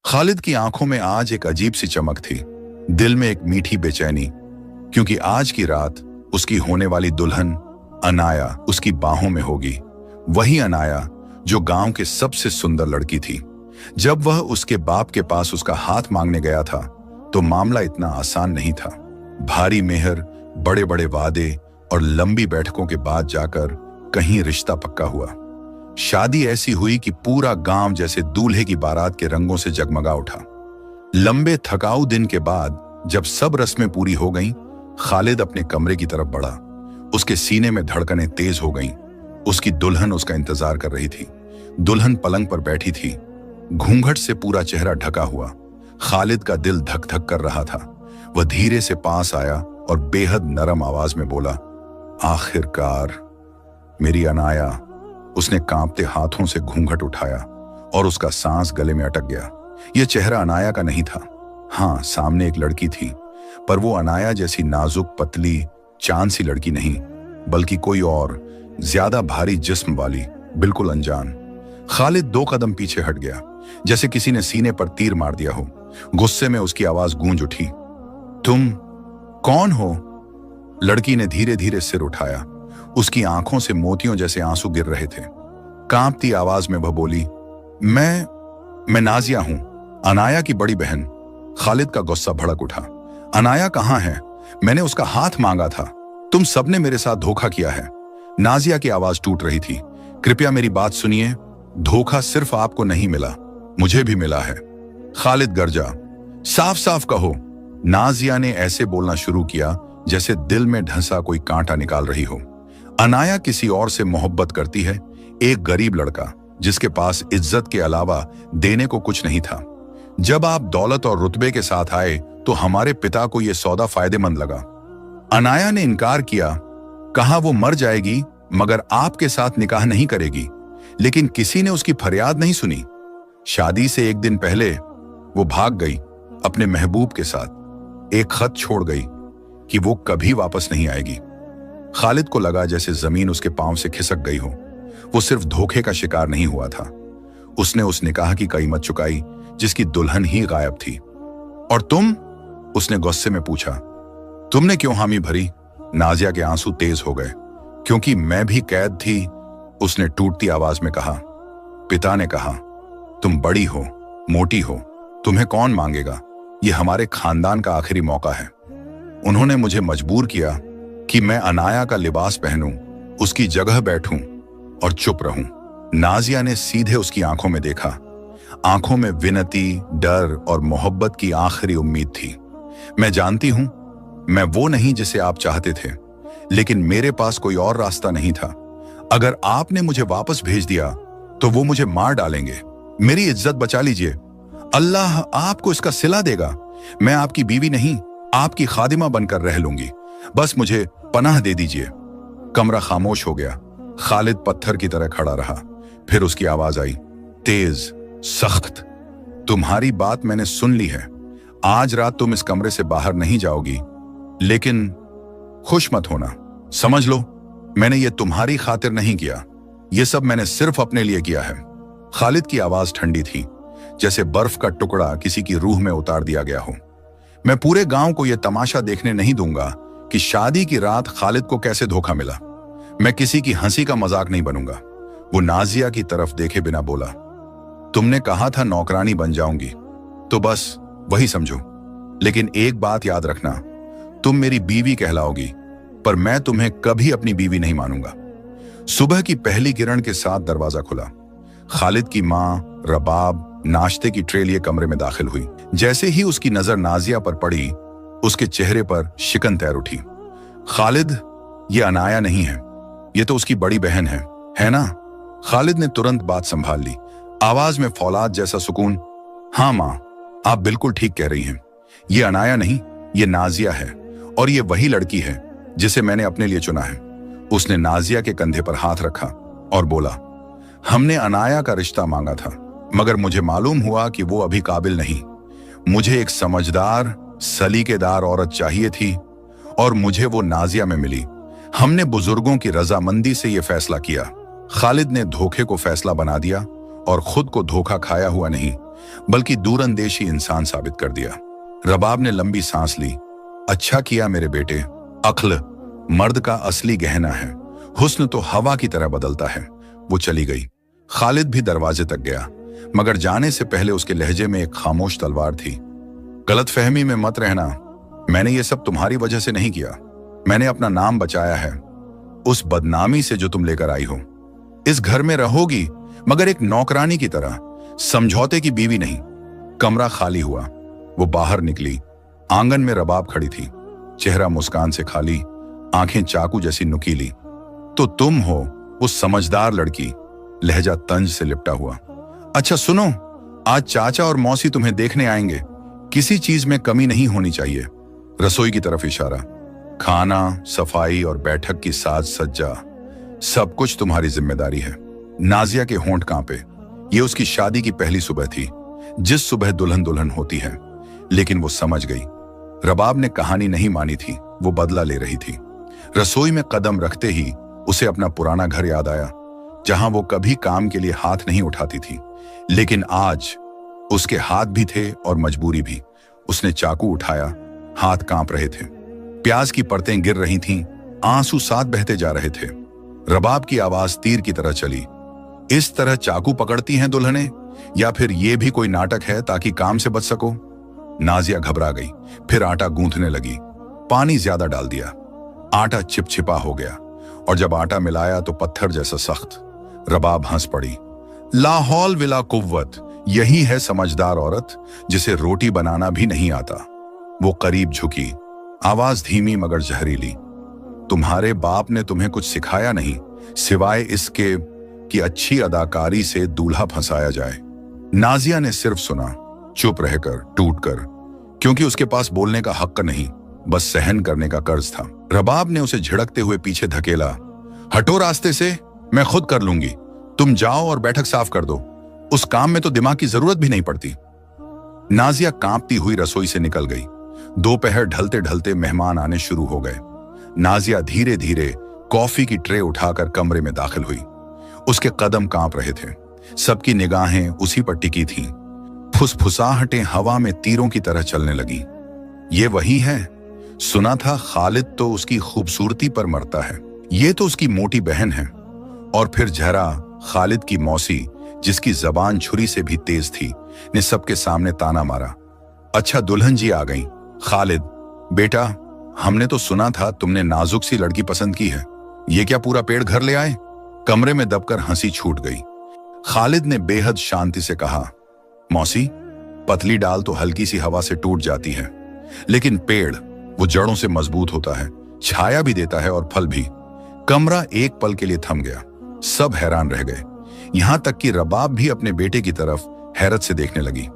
खालिद की आंखों में आज एक अजीब सी चमक थी, दिल में एक मीठी बेचैनी, क्योंकि आज की रात उसकी होने वाली दुल्हन अनाया उसकी बाहों में होगी। वही अनाया जो गांव के सबसे सुंदर लड़की थी। जब वह उसके बाप के पास उसका हाथ मांगने गया था तो मामला इतना आसान नहीं था। भारी मेहर, बड़े बड़े वादे और लंबी बैठकों के बाद जाकर कहीं रिश्ता पक्का हुआ। शादी ऐसी हुई कि पूरा गांव जैसे दूल्हे की बारात के रंगों से जगमगा उठा। लंबे थकाऊ दिन के बाद जब सब रस्में पूरी हो गईं, खालिद अपने कमरे की तरफ बढ़ा। उसके सीने में धड़कनें तेज हो गईं। उसकी दुल्हन उसका इंतजार कर रही थी। दुल्हन पलंग पर बैठी थी, घूंघट से पूरा चेहरा ढका हुआ। खालिद का दिल धक धक कर रहा था। वह धीरे से पास आया और बेहद नरम आवाज में बोला, आखिरकार मेरी अनाया। उसने कांपते हाथों से घूंघट उठाया और उसका सांस गले में अटक गया। यह चेहरा अनाया का नहीं था। हाँ, सामने एक लड़की थी, पर वो अनाया जैसी नाजुक, पतली, चांद सी लड़की नहीं, बल्कि कोई और, ज्यादा भारी जिस्म वाली, बिल्कुल अनजान। खालिद 2 कदम पीछे हट गया, जैसे किसी ने सीने पर तीर मार दिया हो। गुस्से में उसकी आवाज गूंज उठी, तुम कौन हो? लड़की ने धीरे धीरे सिर उठाया। उसकी आंखों से मोतियों जैसे आंसू गिर रहे थे। कांपती आवाज में वह बोली, मैं नाजिया हूं, अनाया की बड़ी बहन। खालिद का गुस्सा भड़क उठा। अनाया कहां है? मैंने उसका हाथ मांगा था। तुम सबने मेरे साथ धोखा किया है। नाजिया की आवाज टूट रही थी। कृपया मेरी बात सुनिए। धोखा सिर्फ आपको नहीं मिला, मुझे भी मिला है। खालिद गरजा, साफ साफ कहो। नाजिया ने ऐसे बोलना शुरू किया जैसे दिल में ढंसा कोई कांटा निकाल रही हो। अनाया किसी और से मोहब्बत करती है, एक गरीब लड़का जिसके पास इज्जत के अलावा देने को कुछ नहीं था। जब आप दौलत और रुतबे के साथ आए तो हमारे पिता को यह सौदा फायदेमंद लगा। अनाया ने इनकार किया, कहा वो मर जाएगी मगर आपके साथ निकाह नहीं करेगी, लेकिन किसी ने उसकी फरियाद नहीं सुनी। शादी से एक दिन पहले वो भाग गई अपने महबूब के साथ। एक खत छोड़ गई कि वो कभी वापस नहीं आएगी। खालिद को लगा जैसे जमीन उसके पांव से खिसक गई हो। वो सिर्फ धोखे का शिकार नहीं हुआ था, उसने उस निकाह की कीमत चुकाई जिसकी दुल्हन ही गायब थी। और तुम? उसने गुस्से में पूछा, तुमने क्यों हामी भरी? नाजिया के आंसू तेज हो गए। क्योंकि मैं भी कैद थी, उसने टूटती आवाज में कहा। पिता ने कहा, तुम बड़ी हो, मोटी हो, तुम्हें कौन मांगेगा? यह हमारे खानदान का आखिरी मौका है। उन्होंने मुझे मजबूर किया कि मैं अनाया का लिबास पहनूं, उसकी जगह बैठूं और चुप रहूं। नाजिया ने सीधे उसकी आंखों में देखा। आंखों में विनती, डर और मोहब्बत की आखिरी उम्मीद थी। मैं जानती हूं, मैं वो नहीं जिसे आप चाहते थे, लेकिन मेरे पास कोई और रास्ता नहीं था। अगर आपने मुझे वापस भेज दिया तो वो मुझे मार डालेंगे। मेरी इज्जत बचा लीजिए, अल्लाह आपको इसका सिला देगा। मैं आपकी बीवी नहीं, आपकी खादिमा बनकर रह लूंगी। बस मुझे पनाह दे दीजिए। कमरा खामोश हो गया। खालिद पत्थर की तरह खड़ा रहा। फिर उसकी आवाज आई, तेज, सख्त, तुम्हारी बात मैंने सुन ली है। आज रात तुम इस कमरे से बाहर नहीं जाओगी, लेकिन खुश मत होना। समझ लो, मैंने ये तुम्हारी खातिर नहीं किया, ये सब मैंने सिर्फ अपने लिए किया है। खालिद की आवाज ठंडी थी, जैसे बर्फ का टुकड़ा किसी की रूह में उतार दिया गया हो। मैं पूरे गांव को यह तमाशा देखने नहीं दूंगा कि शादी की रात खालिद को कैसे धोखा मिला। मैं किसी की हंसी का मजाक नहीं बनूंगा। वो नाजिया की तरफ देखे बिना बोला, तुमने कहा था नौकरानी बन जाऊंगी, तो बस वही समझो। लेकिन एक बात याद रखना, तुम मेरी बीवी कहलाओगी, पर मैं तुम्हें कभी अपनी बीवी नहीं मानूंगा। सुबह की पहली किरण के साथ दरवाजा खुला। खालिद की मां रबाब नाश्ते की ट्रे लिए कमरे में दाखिल हुई। जैसे ही उसकी नजर नाजिया पर पड़ी, उसके चेहरे पर शिकन तैर उठी। खालिद, ये अनाया नहीं है, ये तो उसकी बड़ी बहन है ना? खालिद ने तुरंत बात संभाल ली, आवाज में फौलाद जैसा सुकून। हाँ मां, आप बिल्कुल ठीक कह रही हैं। ये अनाया नहीं, ये नाजिया है, और ये वही लड़की है जिसे मैंने अपने लिए चुना है। उसने नाजिया के कंधे पर हाथ रखा और बोला, हमने अनाया का रिश्ता मांगा था, मगर मुझे मालूम हुआ कि वो अभी काबिल नहीं। मुझे एक समझदार, सलीकेदार औरत चाहिए थी, और मुझे वो नाजिया में मिली। हमने बुजुर्गों की रजामंदी से यह फैसला किया। खालिद ने धोखे को फैसला बना दिया और खुद को धोखा खाया हुआ नहीं, बल्कि दूरंदेशी इंसान साबित कर दिया। रबाब ने लंबी सांस ली। अच्छा किया मेरे बेटे। अक्ल मर्द का असली गहना है, हुस्न तो हवा की तरह बदलता है। वो चली गई। खालिद भी दरवाजे तक गया, मगर जाने से पहले उसके लहजे में एक खामोश तलवार थी। गलतफहमी में मत रहना, मैंने ये सब तुम्हारी वजह से नहीं किया। मैंने अपना नाम बचाया है उस बदनामी से जो तुम लेकर आई हो। इस घर में रहोगी, मगर एक नौकरानी की तरह, समझौते की बीवी नहीं। कमरा खाली हुआ। वो बाहर निकली। आंगन में रबाब खड़ी थी, चेहरा मुस्कान से खाली, आंखें चाकू जैसी नुकीली। तो तुम हो वो समझदार लड़की, लहजा तंज से लिपटा हुआ। अच्छा सुनो, आज चाचा और मौसी तुम्हें देखने आएंगे। किसी चीज में कमी नहीं होनी चाहिए। रसोई की तरफ इशारा। खाना, सफाई और बैठक की साज सज्जा, सब कुछ तुम्हारी जिम्मेदारी है। नाजिया के होंठ कांपे। ये उसकी शादी की पहली सुबह थी, जिस सुबह दुल्हन दुल्हन होती है। लेकिन वो समझ गई। रबाब ने कहानी नहीं मानी थी, वो बदला ले रही थी। रसोई में कदम रखते ही उसे अपना पुराना घर याद आया, जहां वो कभी काम के लिए हाथ नहीं उठाती थी। लेकिन आज उसके हाथ भी थे और मजबूरी भी। उसने चाकू उठाया, हाथ कांप रहे थे, प्याज की परतें गिर रही थीं, आंसू साथ बहते जा रहे थे। रबाब की आवाज तीर की तरह चली। इस तरह चाकू पकड़ती हैं दुल्हनें, या फिर ये भी कोई नाटक है ताकि काम से बच सको? नाजिया घबरा गई, फिर आटा गूंथने लगी। पानी ज्यादा डाल दिया, आटा चिपचिपा हो गया, और जब आटा मिलाया तो पत्थर जैसा सख्त। रबाब हंस पड़ी। लाहौल विला कुव्वत, यही है समझदार औरत, जिसे रोटी बनाना भी नहीं आता। वो करीब झुकी, आवाज धीमी मगर जहरीली। तुम्हारे बाप ने तुम्हें कुछ सिखाया नहीं, सिवाय इसके कि अच्छी अदाकारी से दूल्हा फंसाया जाए। नाजिया ने सिर्फ सुना, चुप रहकर, टूटकर, क्योंकि उसके पास बोलने का हक नहीं, बस सहन करने का कर्ज था। रबाब ने उसे झिड़कते हुए पीछे धकेला। हटो रास्ते से, मैं खुद कर लूंगी। तुम जाओ और बैठक साफ कर दो। उस काम में तो दिमाग की जरूरत भी नहीं पड़ती। नाजिया कांपती हुई रसोई से निकल गई। दोपहर ढलते ढलते मेहमान आने शुरू हो गए। नाजिया धीरे धीरे कॉफी की ट्रे उठाकर कमरे में दाखिल हुई। उसके कदम कांप रहे थे, सबकी निगाहें उसी पर टिकी थीं। फुसफुसाहटें हवा में तीरों की तरह चलने लगी। ये वही है, सुना था खालिद तो उसकी खूबसूरती पर मरता है, ये तो उसकी मोटी बहन है। और फिर जहरा, खालिद की मौसी, जिसकी जबान छुरी से भी तेज थी, ने सबके सामने ताना मारा। अच्छा दुल्हन जी आ गईं। खालिद, बेटा, हमने तो सुना था तुमने नाजुक सी लड़की पसंद की है, ये क्या पूरा पेड़ घर ले आए? कमरे में दबकर हंसी छूट गई। खालिद ने बेहद शांति से कहा, मौसी, पतली डाल तो हल्की सी हवा से टूट जाती है, लेकिन पेड़ वो जड़ों से मजबूत होता है, छाया भी देता है और फल भी। कमरा एक पल के लिए थम गया। सब हैरान रह गए, यहां तक कि रबाब भी अपने बेटे की तरफ हैरत से देखने लगी।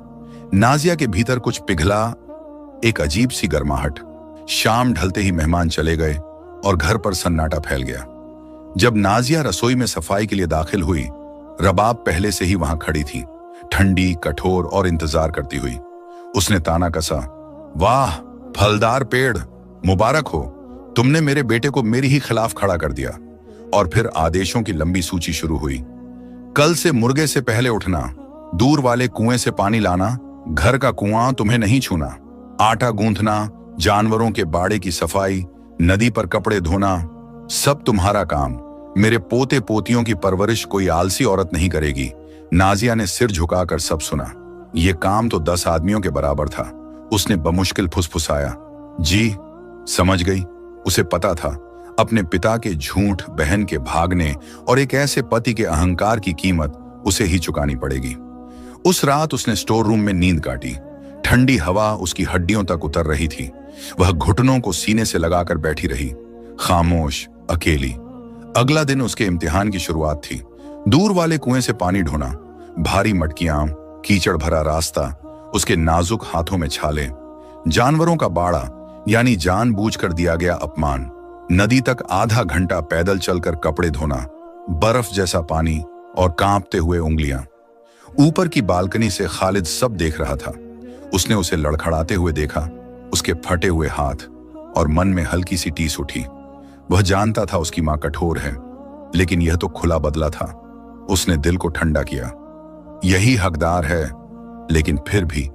नाजिया के भीतर कुछ पिघला, एक अजीब सी गर्माहट। शाम ढलते ही मेहमान चले गए और घर पर सन्नाटा फैल गया। जब नाजिया रसोई में सफाई के लिए दाखिल हुई, रबाब पहले से ही वहां खड़ी थी, ठंडी, कठोर और इंतजार करती हुई। उसने ताना कसा, वाह फलदार पेड़, मुबारक हो, तुमने मेरे बेटे को मेरे ही खिलाफ खड़ा कर दिया। और फिर आदेशों की लंबी सूची शुरू हुई। कल से मुर्गे से पहले उठना, दूर वाले कुएं से पानी लाना, घर का कुआं तुम्हें नहीं छूना, आटा गूंथना, जानवरों के बाड़े की सफाई, नदी पर कपड़े धोना, सब तुम्हारा काम। मेरे पोते पोतियों की परवरिश कोई आलसी औरत नहीं करेगी। नाजिया ने सिर झुकाकर सब सुना। ये काम तो 10 आदमियों के बराबर था। उसने बमुश्किल फुसफुसाया, जी समझ गई। उसे पता था अपने पिता के झूठ, बहन के भागने और एक ऐसे पति के अहंकार की कीमत उसे ही चुकानी पड़ेगी। उस रात उसने स्टोर रूम में नींद काटी। ठंडी हवा उसकी हड्डियों तक उतर रही थी। वह घुटनों को सीने से लगाकर बैठी रही, खामोश, अकेली। अगला दिन उसके इम्तिहान की शुरुआत थी। दूर वाले कुएं से पानी ढोना, भारी मटकियां, कीचड़ भरा रास्ता, उसके नाजुक हाथों में छाले, जानवरों का बाड़ा यानी जानबूझकर दिया गया अपमान, नदी तक आधा घंटा पैदल चलकर कपड़े धोना, बर्फ जैसा पानी और कांपते हुए उंगलियां। ऊपर की बालकनी से खालिद सब देख रहा था। उसने उसे लड़खड़ाते हुए देखा, उसके फटे हुए हाथ, और मन में हल्की सी टीस उठी। वह जानता था उसकी मां कठोर है, लेकिन यह तो खुला बदला था। उसने दिल को ठंडा किया। यही हकदार है, लेकिन फिर भी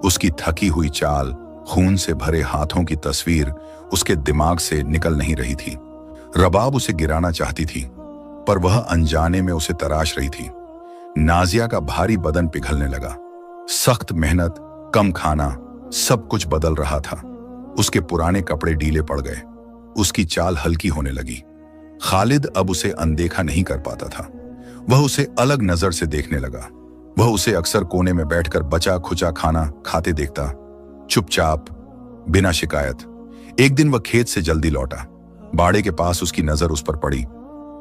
उसकी थकी हुई चाल, खून से भरे हाथों की तस्वीर उसके दिमाग से निकल नहीं रही थी। रबाब उसे गिराना चाहती थी, पर वह अनजाने में उसे तराश रही थी। नाजिया का भारी बदन पिघलने लगा। सख्त मेहनत, कम खाना, सब कुछ बदल रहा था। उसके पुराने कपड़े ढीले पड़ गए, उसकी चाल हल्की होने लगी। खालिद अब उसे अनदेखा नहीं कर पाता था। वह उसे अलग नजर से देखने लगा। वह उसे अक्सर कोने में बैठकर बचा खुचा खाना खाते देखता, चुपचाप, बिना शिकायत। एक दिन वह खेत से जल्दी लौटा। बाड़े के पास उसकी नजर उस पर पड़ी।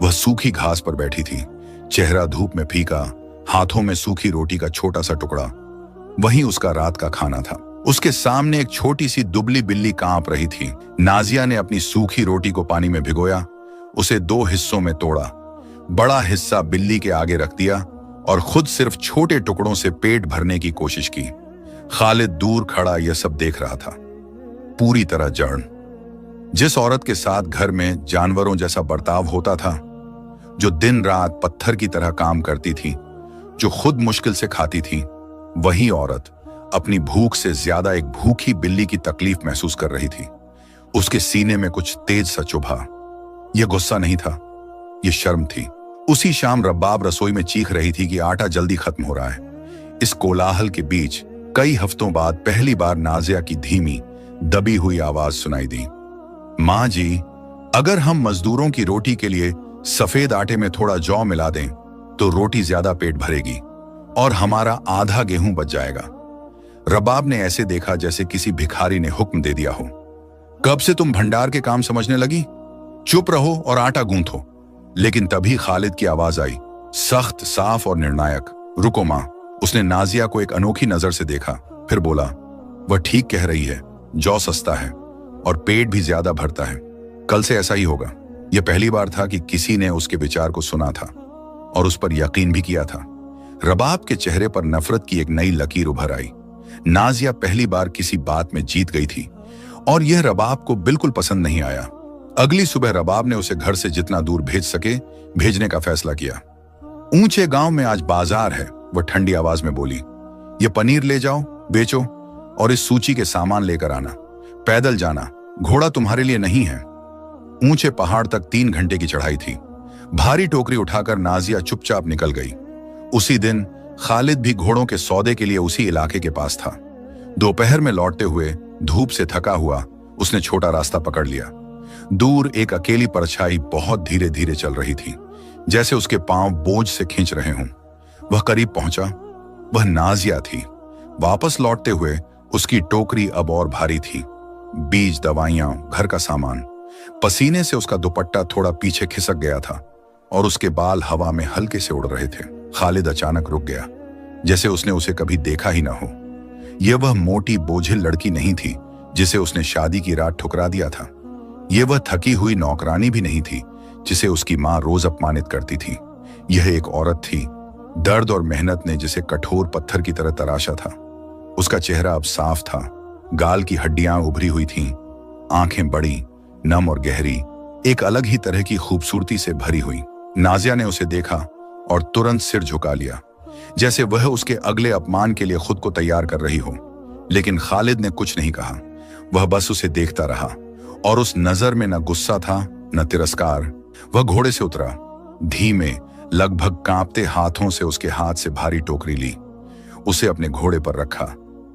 वह सूखी घास पर बैठी थी, चेहरा धूप में फीका, हाथों में सूखी रोटी का छोटा सा टुकड़ा। वही उसका रात का खाना था। उसके सामने एक छोटी सी दुबली बिल्ली कांप रही थी। नाजिया ने अपनी सूखी रोटी को पानी में भिगोया, उसे 2 हिस्सों में तोड़ा। बड़ा हिस्सा बिल्ली के आगे रख दिया और खुद सिर्फ छोटे टुकड़ों से पेट भरने की कोशिश की। खालिद दूर खड़ा यह सब देख रहा था, पूरी तरह जड़। जिस औरत के साथ घर में जानवरों जैसा बर्ताव होता था, जो दिन रात पत्थर की तरह काम करती थी, जो खुद मुश्किल से खाती थी, वही औरत अपनी भूख से ज्यादा एक भूखी बिल्ली की तकलीफ महसूस कर रही थी। उसके सीने में कुछ तेज सा चुभा। यह गुस्सा नहीं था, यह शर्म थी। उसी शाम रबाब रसोई में चीख रही थी कि आटा जल्दी खत्म हो रहा है। इस कोलाहल के बीच कई हफ्तों बाद पहली बार नाजिया की धीमी, दबी हुई आवाज सुनाई दी। माँ जी, अगर हम मजदूरों की रोटी के लिए सफेद आटे में थोड़ा जौ मिला दें तो रोटी ज्यादा पेट भरेगी और हमारा आधा गेहूं बच जाएगा। रबाब ने ऐसे देखा जैसे किसी भिखारी ने हुक्म दे दिया हो। कब से तुम भंडार के काम समझने लगी? चुप रहो और आटा गूंथो। लेकिन तभी खालिद की आवाज आई, सख्त, साफ और निर्णायक। रुको मां। उसने नाजिया को एक अनोखी नजर से देखा, फिर बोला, वह ठीक कह रही है, जौ सस्ता है और पेट भी ज्यादा भरता है। कल से ऐसा ही होगा। यह पहली बार था कि किसी ने उसके विचार को सुना था और उस पर यकीन भी किया था। रबाब के चेहरे पर नफरत की एक नई लकीर उभर आई। नाजिया पहली बार किसी बात में जीत गई थी और यह रबाब को बिल्कुल पसंद नहीं आया। अगली सुबह रबाब ने उसे घर से जितना दूर भेज सके भेजने का फैसला किया। ऊंचे गांव में आज बाजार है, वह ठंडी आवाज में बोली। ये पनीर ले जाओ, बेचो और इस सूची के सामान लेकर आना। पैदल जाना, घोड़ा तुम्हारे लिए नहीं है। ऊंचे पहाड़ तक 3 घंटे की चढ़ाई थी। भारी टोकरी उठाकर नाजिया चुपचाप निकल गई। उसी दिन खालिद भी घोड़ों के सौदे के लिए उसी इलाके के पास था। दोपहर में लौटते हुए धूप से थका हुआ उसने छोटा रास्ता पकड़ लिया। दूर एक अकेली परछाई बहुत धीरे धीरे चल रही थी, जैसे उसके पांव बोझ से खींच रहे हों। वह करीब पहुंचा। वह नाजिया थी। वापस लौटते हुए उसकी टोकरी अब और भारी थी। बीज, दवाइयां, घर का सामान। पसीने से उसका दुपट्टा थोड़ा पीछे खिसक गया था और उसके बाल हवा में हल्के से उड़ रहे थे। खालिद अचानक रुक गया, जैसे उसने उसे कभी देखा ही ना हो। यह वह मोटी बोझिल लड़की नहीं थी जिसे उसने शादी की रात ठुकरा दिया था। यह वह थकी हुई नौकरानी भी नहीं थी जिसे उसकी मां रोज अपमानित करती थी। यह एक औरत थी, दर्द और मेहनत ने जिसे कठोर पत्थर की तरह तराशा था। उसका चेहरा अब साफ था, गाल की हड्डियां उभरी हुई थीं, आंखें बड़ी, नम और गहरी, एक अलग ही तरह की खूबसूरती से भरी हुई। नाजिया ने उसे देखा और तुरंत सिर झुका लिया, जैसे वह उसके अगले अपमान के लिए खुद को तैयार कर रही हो। लेकिन खालिद ने कुछ नहीं कहा। वह बस उसे देखता रहा और उस नजर में न गुस्सा था न तिरस्कार। वह घोड़े से उतरा, धीमे, लगभग कांपते हाथों से उसके हाथ से भारी टोकरी ली, उसे अपने घोड़े पर रखा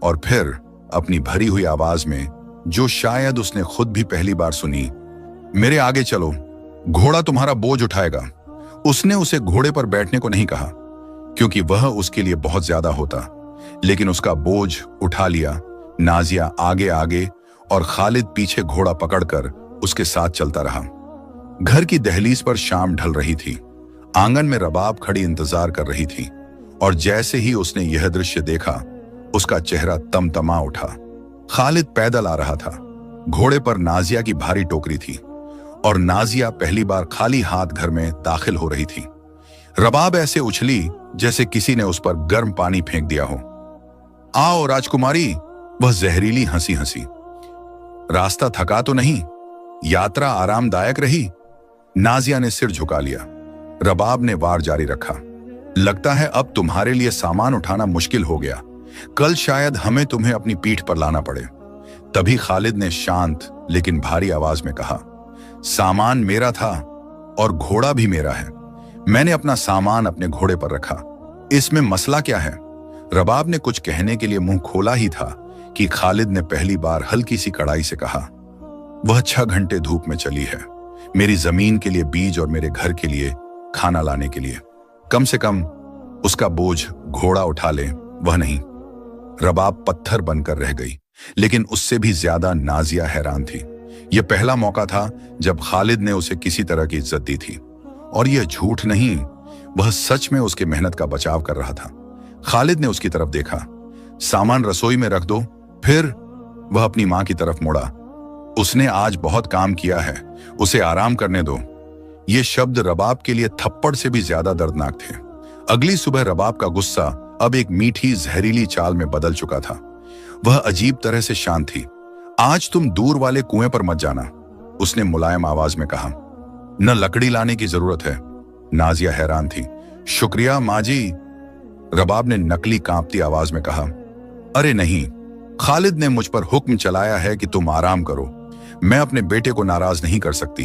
और फिर अपनी भरी हुई आवाज में, जो शायद उसने खुद भी पहली बार सुनी, मेरे आगे चलो, घोड़ा तुम्हारा बोझ उठाएगा। उसने उसे घोड़े पर बैठने को नहीं कहा क्योंकि वह उसके लिए बहुत ज्यादा होता, लेकिन उसका बोझ उठा लिया। नाजिया आगे आगे और खालिद पीछे घोड़ा पकड़कर उसके साथ चलता रहा। घर की दहलीज पर शाम ढल रही थी। आंगन में रबाब खड़ी इंतजार कर रही थी और जैसे ही उसने यह दृश्य देखा, उसका चेहरा तमतमा उठा। खालिद पैदल आ रहा था। घोड़े पर नाजिया की भारी टोकरी थी और नाजिया पहली बार खाली हाथ घर में दाखिल हो रही थी। रबाब ऐसे उछली जैसे किसी ने उस पर गर्म पानी फेंक दिया हो। आओ राजकुमारी, वह जहरीली हंसी हंसी। रास्ता थका तो नहीं? यात्रा आरामदायक रही? नाजिया ने सिर झुका लिया। रबाब ने वार जारी रखा। लगता है अब तुम्हारे लिए सामान उठाना मुश्किल हो गया, कल शायद हमें तुम्हें अपनी पीठ पर लाना पड़े। तभी खालिद ने शांत लेकिन भारी आवाज में कहा, सामान मेरा था और घोड़ा भी मेरा है। मैंने अपना सामान अपने घोड़े पर रखा, इसमें मसला क्या है? रबाब ने कुछ कहने के लिए मुंह खोला ही था कि खालिद ने पहली बार हल्की सी कड़ाई से कहा, वह 6 घंटे धूप में चली है, मेरी जमीन के लिए बीज और मेरे घर के लिए खाना लाने के लिए। कम से कम उसका बोझ घोड़ा उठा ले, वह नहीं। रबाब पत्थर बनकर रह गई, लेकिन उससे भी ज्यादा नाजिया हैरान थी। यह पहला मौका था जब खालिद ने उसे किसी तरह की इज्जत दी थी, और यह झूठ नहीं, वह सच में उसकी मेहनत का बचाव कर रहा था। खालिद ने उसकी तरफ देखा, सामान रसोई में रख दो। फिर वह अपनी मां की तरफ मुड़ा, उसने आज बहुत काम किया है, उसे आराम करने दो। ये शब्द रबाब के लिए थप्पड़ से भी ज्यादा दर्दनाक थे। अगली सुबह रबाब का गुस्सा अब एक मीठी जहरीली चाल में बदल चुका था। वह अजीब तरह से शांत थी। आज तुम दूर वाले कुएं पर मत जाना, उसने मुलायम आवाज में कहा। न लकड़ी लाने की जरूरत है। नाजिया हैरान थी। शुक्रिया माँ जी, रबाब ने नकली कांपती आवाज में कहा। अरे नहीं, खालिद ने मुझ पर हुक्म चलाया है कि तुम आराम करो। मैं अपने बेटे को नाराज नहीं कर सकती।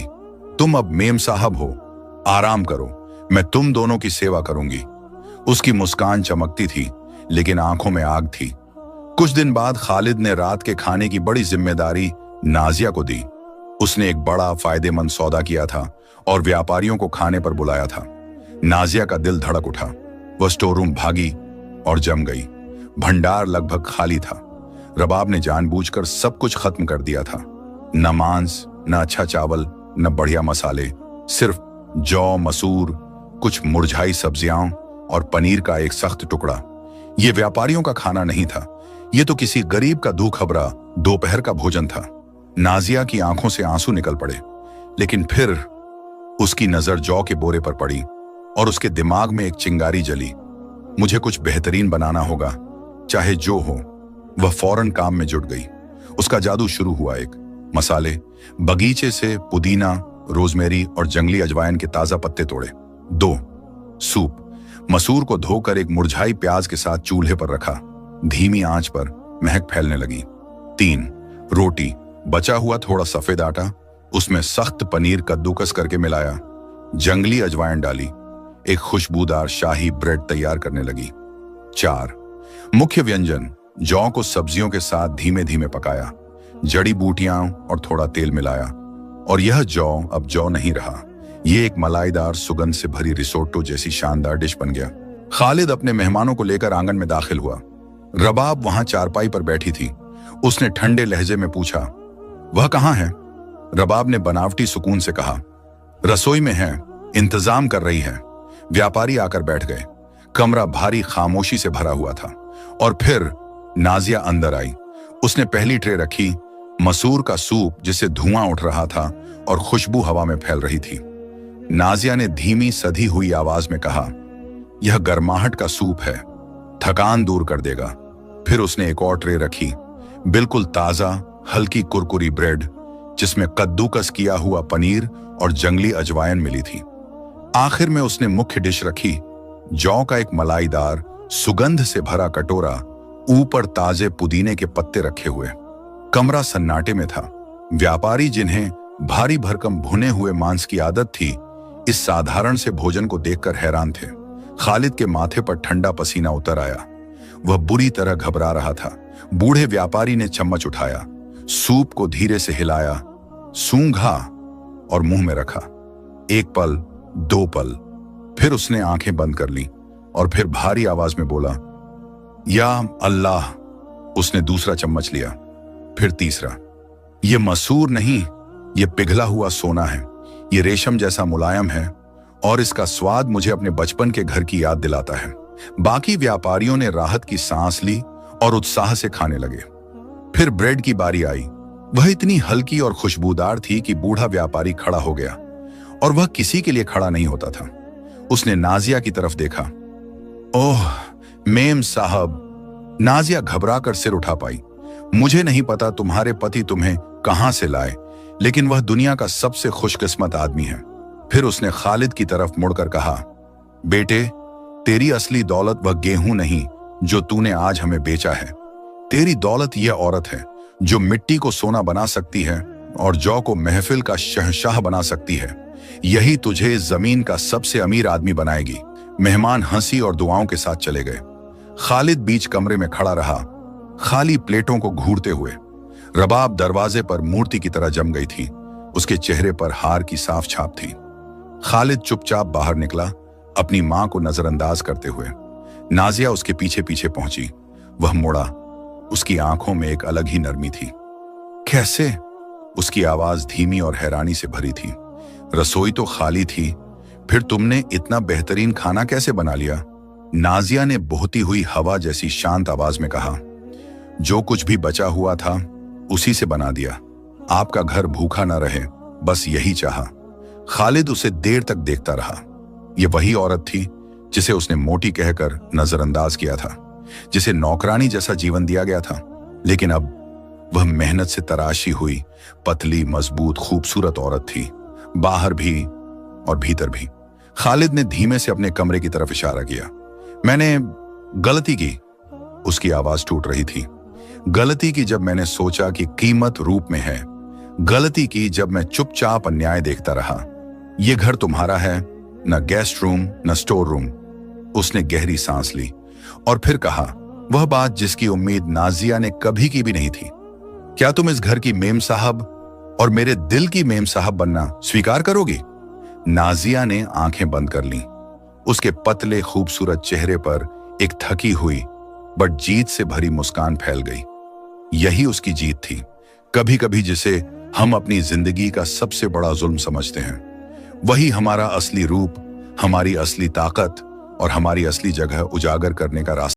तुम अब मेम साहब हो, आराम करो, मैं तुम दोनों की सेवा करूंगी। उसकी मुस्कान चमकती थी, लेकिन आंखों में आग थी। कुछ दिन बाद खालिद ने रात के खाने की बड़ी जिम्मेदारी नाजिया को दी। उसने एक बड़ा फायदेमंद सौदा किया था और व्यापारियों को खाने पर बुलाया था। नाजिया का दिल धड़क उठा। वह स्टोर रूम भागी और जम गई। भंडार लगभग खाली था। रबाब ने जानबूझकर सब कुछ खत्म कर दिया था। न मांस, न अच्छा चावल, न बढ़िया मसाले, सिर्फ जौ, मसूर, कुछ मुरझाई सब्जियां और पनीर का एक सख्त टुकड़ा। यह व्यापारियों का खाना नहीं था, यह तो किसी गरीब का दूखबरा दोपहर का भोजन था। नाजिया की आंखों से आंसू निकल पड़े, लेकिन फिर उसकी नजर जौ के बोरे पर पड़ी और उसके दिमाग में एक चिंगारी जली। मुझे कुछ बेहतरीन बनाना होगा, चाहे जो हो। वह फौरन काम में जुट गई। उसका जादू शुरू हुआ। एक मसाले, बगीचे से पुदीना, रोजमेरी और जंगली अजवाइन के ताजा पत्ते तोड़े। 2 सूप, मसूर को धोकर एक मुरझाई प्याज के साथ चूल्हे पर रखा। धीमी आंच पर महक फैलने लगी। 3 रोटी, बचा हुआ थोड़ा सफेद आटा, उसमें सख्त पनीर कद्दूकस करके मिलाया। जंगली अजवाइन डाली, एक खुशबूदार शाही ब्रेड तैयार करने लगी। 4 मुख्य व्यंजन, जौ को सब्जियों के साथ धीमे धीमे पकाया, जड़ी बूटियां और थोड़ा तेल मिलाया, और यह जौ अब जौ नहीं रहा। यह एक मलाईदार सुगंध से भरी रिसोटो जैसी शानदार डिश बन गया। खालिद अपने मेहमानों को लेकर आंगन में दाखिल हुआ। रबाब वहां चारपाई पर बैठी थी। उसने ठंडे लहजे में पूछा, वह कहां है? रबाब ने बनावटी सुकून से कहा, रसोई में है, इंतजाम कर रही है। व्यापारी आकर बैठ गए। कमरा भारी खामोशी से भरा हुआ था। और फिर नाजिया अंदर आई। उसने पहली ट्रे रखी, मसूर का सूप जिससे धुआं उठ रहा था और खुशबू हवा में फैल रही थी। नाजिया ने धीमी सधी हुई आवाज में कहा, यह गर्माहट का सूप है, थकान दूर कर देगा। फिर उसने एक और ट्रे रखी, बिल्कुल ताजा हल्की कुरकुरी ब्रेड जिसमें कद्दूकस किया हुआ पनीर और जंगली अजवाइन मिली थी। आखिर में उसने मुख्य डिश रखी, जौ का एक मलाईदार सुगंध से भरा कटोरा, ऊपर ताजे पुदीने के पत्ते रखे हुए। कमरा सन्नाटे में था। व्यापारी, जिन्हें भारी भरकम भुने हुए मांस की आदत थी, इस साधारण से भोजन को देखकर हैरान थे। खालिद के माथे पर ठंडा पसीना उतर आया। वह बुरी तरह घबरा रहा था। बूढ़े व्यापारी ने चम्मच उठाया, सूप को धीरे से हिलाया, सूंघा और मुंह में रखा। 1 पल, 2 पल, फिर उसने आंखें बंद कर ली और फिर भारी आवाज में बोला, या अल्लाह। उसने दूसरा चम्मच लिया, फिर तीसरा। यह मसूर नहीं, यह पिघला हुआ सोना है। यह रेशम जैसा मुलायम है और इसका स्वाद मुझे अपने बचपन के घर की याद दिलाता है। बाकी व्यापारियों ने राहत की सांस ली और उत्साह से खाने लगे। फिर ब्रेड की बारी आई। वह इतनी हल्की और खुशबूदार थी कि बूढ़ा व्यापारी खड़ा हो गया, और वह किसी के लिए खड़ा नहीं होता था। उसने नाजिया की तरफ देखा। ओह मेम साहब। नाजिया घबराकर सिर उठा पाई। मुझे नहीं पता तुम्हारे पति तुम्हें कहां से लाए, लेकिन वह दुनिया का सबसे खुशकिस्मत आदमी है। फिर उसने खालिद की तरफ मुड़कर कहा, बेटे, तेरी असली दौलत वह गेहूं नहीं, जो तूने आज हमें बेचा है। तेरी दौलत यह औरत है जो मिट्टी को सोना बना सकती है और जौ को महफिल का शहंशाह बना सकती है। यही तुझे जमीन का सबसे अमीर आदमी बनाएगी। मेहमान हंसी और दुआओं के साथ चले गए। खालिद बीच कमरे में खड़ा रहा, खाली प्लेटों को घूरते हुए। रबाब दरवाजे पर मूर्ति की तरह जम गई थी, उसके चेहरे पर हार की साफ छाप थी। खालिद चुपचाप बाहर निकला, अपनी मां को नजरअंदाज करते हुए। नाजिया उसके पीछे पीछे पहुंची। वह मुड़ा, उसकी आंखों में एक अलग ही नरमी थी। कैसे? उसकी आवाज धीमी और हैरानी से भरी थी। रसोई तो खाली थी, फिर तुमने इतना बेहतरीन खाना कैसे बना लिया? नाजिया ने बहती हुई हवा जैसी शांत आवाज में कहा, जो कुछ भी बचा हुआ था उसी से बना दिया। आपका घर भूखा ना रहे, बस यही चाहा। खालिद उसे देर तक देखता रहा। यह वही औरत थी जिसे उसने मोटी कहकर नजरअंदाज किया था, जिसे नौकरानी जैसा जीवन दिया गया था। लेकिन अब वह मेहनत से तराशी हुई, पतली, मजबूत, खूबसूरत औरत थी, बाहर भी और भीतर भी। खालिद ने धीमे से अपने कमरे की तरफ इशारा किया। मैंने गलती की, उसकी आवाज टूट रही थी। गलती की जब मैंने सोचा कि कीमत रूप में है। गलती की जब मैं चुपचाप अन्याय देखता रहा। यह घर तुम्हारा है, न गेस्ट रूम न स्टोर रूम। उसने गहरी सांस ली और फिर कहा, वह बात जिसकी उम्मीद नाजिया ने कभी की भी नहीं थी। क्या तुम इस घर की मेम साहब और मेरे दिल की मेम साहब बनना स्वीकार करोगी? नाजिया ने आंखें बंद कर लीं। उसके पतले खूबसूरत चेहरे पर एक थकी हुई बट जीत से भरी मुस्कान फैल गई। यही उसकी जीत थी, कभी कभी जिसे हम अपनी जिंदगी का सबसे बड़ा जुल्म समझते हैं। वही हमारा असली रूप, हमारी असली ताकत और हमारी असली जगह उजागर करने का रास्ता